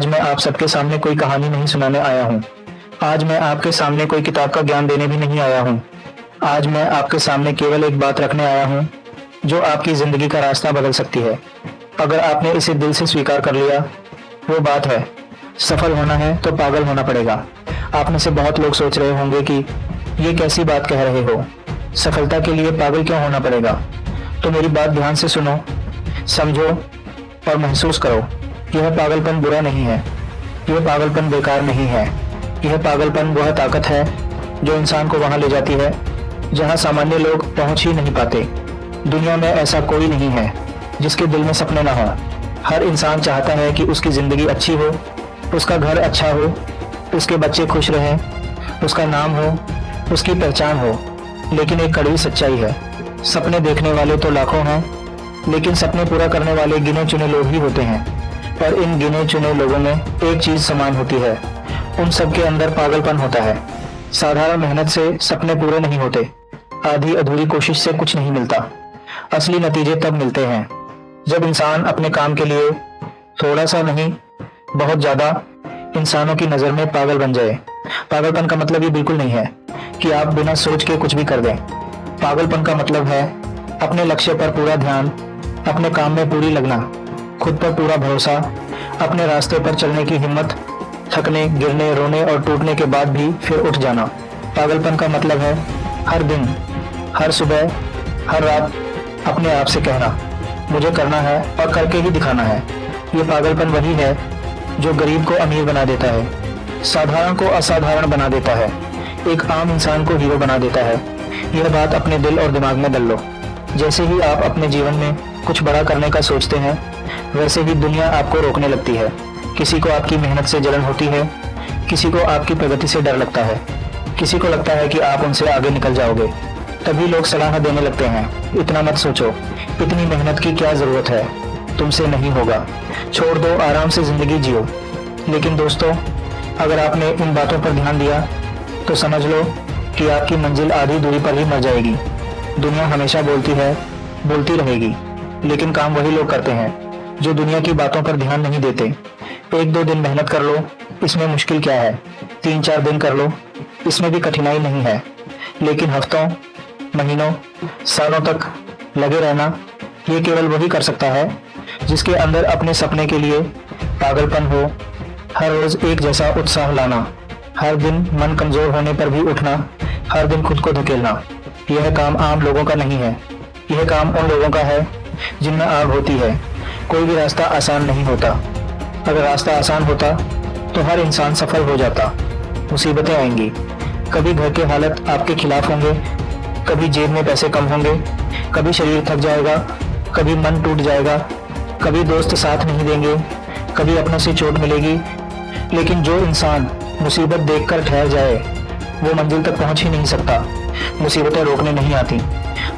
आज मैं आप सबके सामने कोई कहानी नहीं सुनाने आया हूँ। आज मैं आपके सामने कोई किताब का ज्ञान देने भी नहीं आया हूँ। आज मैं आपके सामने केवल एक बात रखने आया हूँ जो आपकी जिंदगी का रास्ता बदल सकती है। अगर आपने इसे दिल से स्वीकार कर लिया, वो बात है, सफल होना है तो पागल होना पड़ेगा। आप में से बहुत लोग सोच रहे होंगे कि ये कैसी बात कह रहे हो, सफलता के लिए पागल क्यों होना पड़ेगा। तो मेरी बात ध्यान से सुनो, समझो और महसूस करो। यह पागलपन बुरा नहीं है, यह पागलपन बेकार नहीं है। यह पागलपन वह ताकत है जो इंसान को वहां ले जाती है जहां सामान्य लोग पहुंच ही नहीं पाते। दुनिया में ऐसा कोई नहीं है जिसके दिल में सपने ना हो। हर इंसान चाहता है कि उसकी जिंदगी अच्छी हो, उसका घर अच्छा हो, उसके बच्चे खुश रहें, उसका नाम हो, उसकी पहचान हो। लेकिन एक कड़वी सच्चाई है, सपने देखने वाले तो लाखों हैं, लेकिन सपने पूरा करने वाले गिने चुने लोग ही होते हैं। और इन गिने चुने लोगों में एक चीज समान होती है, उन सब के अंदर पागलपन होता है। साधारण मेहनत से सपने पूरे नहीं होते, आधी अधूरी कोशिश से कुछ नहीं मिलता। असली नतीजे तब मिलते हैं जब इंसान अपने काम के लिए थोड़ा सा नहीं, बहुत ज्यादा इंसानों की नजर में पागल बन जाए। पागलपन का मतलब ये बिल्कुल नहीं है कि आप बिना सोच के कुछ भी कर दें। पागलपन का मतलब है अपने लक्ष्य पर पूरा ध्यान, अपने काम में पूरी लगना, खुद पर पूरा भरोसा, अपने रास्ते पर चलने की हिम्मत, थकने, गिरने, रोने और टूटने के बाद भी फिर उठ जाना। पागलपन का मतलब है हर दिन, हर सुबह, हर रात अपने आप से कहना, मुझे करना है और करके ही दिखाना है। ये पागलपन वही है जो गरीब को अमीर बना देता है, साधारण को असाधारण बना देता है, एक आम इंसान को हीरो बना देता है। यह बात अपने दिल और दिमाग में डल लो। जैसे ही आप अपने जीवन में कुछ बड़ा करने का सोचते हैं, वैसे ही दुनिया आपको रोकने लगती है। किसी को आपकी मेहनत से जलन होती है, किसी को आपकी प्रगति से डर लगता है, किसी को लगता है कि आप उनसे आगे निकल जाओगे। तभी लोग सलाह देने लगते हैं, इतना मत सोचो, इतनी मेहनत की क्या जरूरत है, तुमसे नहीं होगा, छोड़ दो, आराम से जिंदगी जियो। लेकिन दोस्तों, अगर आपने इन बातों पर ध्यान दिया तो समझ लो कि आपकी मंजिल आधी दूरी पर ही मर जाएगी। दुनिया हमेशा बोलती है, बोलती रहेगी, लेकिन काम वही लोग करते हैं जो दुनिया की बातों पर ध्यान नहीं देते। एक दो दिन मेहनत कर लो, इसमें मुश्किल क्या है। 3-4 दिन कर लो, इसमें भी कठिनाई नहीं है। लेकिन हफ्तों, महीनों, सालों तक लगे रहना, ये केवल वही कर सकता है जिसके अंदर अपने सपने के लिए पागलपन हो। हर रोज एक जैसा उत्साह लाना, हर दिन मन कमजोर होने पर भी उठना, हर दिन खुद को धकेलना। यह काम आम लोगों का नहीं है, यह काम उन लोगों का है जिनमें आग होती है। कोई भी रास्ता आसान नहीं होता। अगर रास्ता आसान होता तो हर इंसान सफल हो जाता। मुसीबतें आएंगी, कभी घर के हालत आपके खिलाफ होंगे, कभी जेब में पैसे कम होंगे, कभी शरीर थक जाएगा, कभी मन टूट जाएगा, कभी दोस्त साथ नहीं देंगे, कभी अपनों से चोट मिलेगी। लेकिन जो इंसान मुसीबत देखकर ठहर जाए, वो मंजिल तक पहुंच ही नहीं सकता। मुसीबतें रोकने नहीं आती,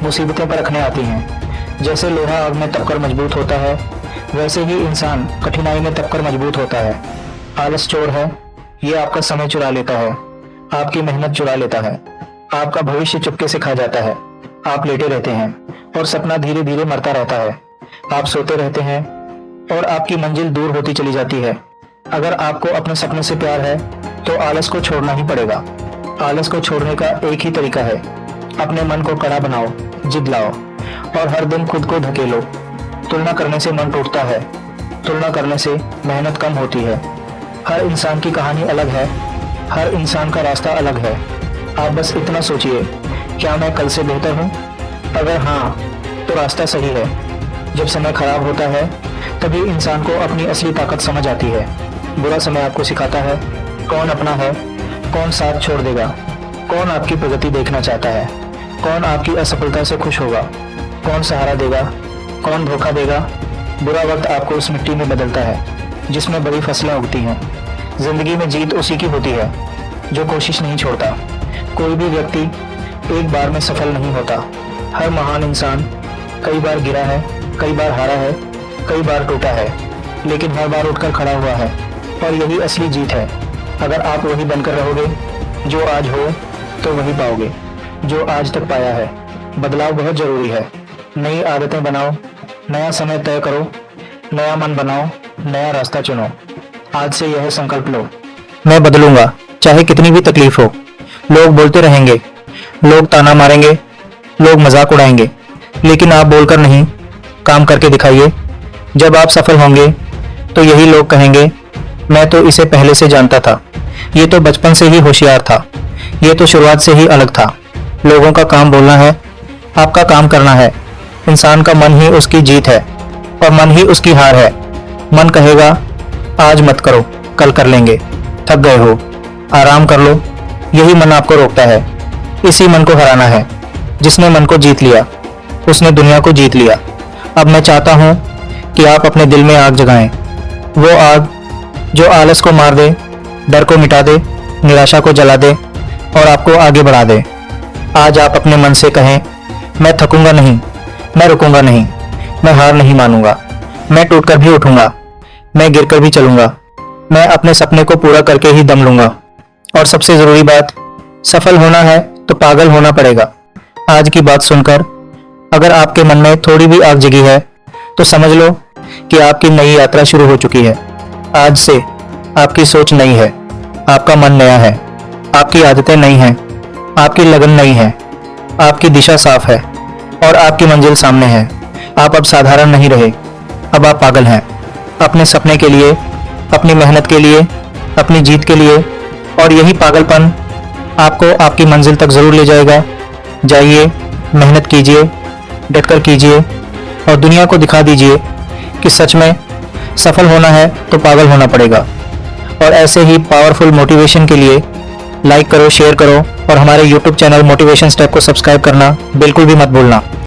मुसीबतें परखने आती हैं। जैसे लोहा आग में तपकर मजबूत होता है, वैसे ही इंसान कठिनाई में तपकर मजबूत होता है। आलस चोर है, ये आपका समय चुरा लेता है, आपकी मेहनत चुरा लेता है, आपका भविष्य चुपके से खा जाता है। आप लेटे रहते हैं और सपना धीरे धीरे मरता रहता है। आप सोते रहते हैं और आपकी मंजिल दूर होती चली जाती है। अगर आपको अपने सपने से प्यार है तो आलस को छोड़ना ही पड़ेगा। आलस को छोड़ने का एक ही तरीका है, अपने मन को कड़ा बनाओ, जिद लाओ और हर दिन खुद को धकेलो। तुलना करने से मन टूटता है, तुलना करने से मेहनत कम होती है। हर इंसान की कहानी अलग है, हर इंसान का रास्ता अलग है। आप बस इतना सोचिए, क्या मैं कल से बेहतर हूँ? अगर हाँ, तो रास्ता सही है। जब समय खराब होता है तभी इंसान को अपनी असली ताकत समझ आती है। बुरा समय आपको सिखाता है कौन अपना है, कौन साथ छोड़ देगा, कौन आपकी प्रगति देखना चाहता है, कौन आपकी असफलता से खुश होगा, कौन सहारा देगा, कौन धोखा देगा। बुरा वक्त आपको उस मिट्टी में बदलता है जिसमें बड़ी फसलें उगती हैं। जिंदगी में जीत उसी की होती है जो कोशिश नहीं छोड़ता। कोई भी व्यक्ति एक बार में सफल नहीं होता। हर महान इंसान कई बार गिरा है, कई बार हारा है, कई बार टूटा है, लेकिन हर बार उठकर खड़ा हुआ है। और यही असली जीत है। अगर आप वही बनकर रहोगे जो आज हो, तो वही पाओगे जो आज तक पाया है। बदलाव बहुत जरूरी है। नई आदतें बनाओ, नया समय तय करो, नया मन बनाओ, नया रास्ता चुनो। आज से यह संकल्प लो, मैं बदलूंगा, चाहे कितनी भी तकलीफ हो। लोग बोलते रहेंगे, लोग ताना मारेंगे, लोग मजाक उड़ाएंगे, लेकिन आप बोलकर नहीं, काम करके दिखाइए। जब आप सफल होंगे तो यही लोग कहेंगे, मैं तो इसे पहले से जानता था, ये तो बचपन से ही होशियार था, ये तो शुरुआत से ही अलग था। लोगों का काम बोलना है, आपका काम करना है। इंसान का मन ही उसकी जीत है और मन ही उसकी हार है। मन कहेगा, आज मत करो, कल कर लेंगे, थक गए हो, आराम कर लो। यही मन आपको रोकता है। इसी मन को हराना है। जिसने मन को जीत लिया, उसने दुनिया को जीत लिया। अब मैं चाहता हूँ कि आप अपने दिल में आग जगाएं, वो आग जो आलस को मार दे, डर को मिटा दे, निराशा को जला दे और आपको आगे बढ़ा दे। आज आप अपने मन से कहें, मैं थकूंगा नहीं, मैं रुकूंगा नहीं, मैं हार नहीं मानूंगा, मैं टूटकर भी उठूंगा, मैं गिरकर भी चलूंगा, मैं अपने सपने को पूरा करके ही दम लूंगा। और सबसे जरूरी बात, सफल होना है तो पागल होना पड़ेगा। आज की बात सुनकर अगर आपके मन में थोड़ी भी आग जगी है तो समझ लो कि आपकी नई यात्रा शुरू हो चुकी है। आज से आपकी सोच नई है, आपका मन नया है, आपकी आदतें नई हैं, आपकी लगन नई है, आपकी दिशा साफ है और आपकी मंजिल सामने है। आप अब साधारण नहीं रहे, अब आप पागल हैं। अपने सपने के लिए, अपनी मेहनत के लिए, अपनी जीत के लिए। और यही पागलपन आपको आपकी मंजिल तक जरूर ले जाएगा। जाइए, मेहनत कीजिए, डटकर कीजिए और दुनिया को दिखा दीजिए कि सच में सफल होना है तो पागल होना पड़ेगा। और ऐसे ही पावरफुल मोटिवेशन के लिए लाइक करो, शेयर करो और हमारे YouTube चैनल मोटिवेशन स्टेप को सब्सक्राइब करना बिल्कुल भी मत भूलना।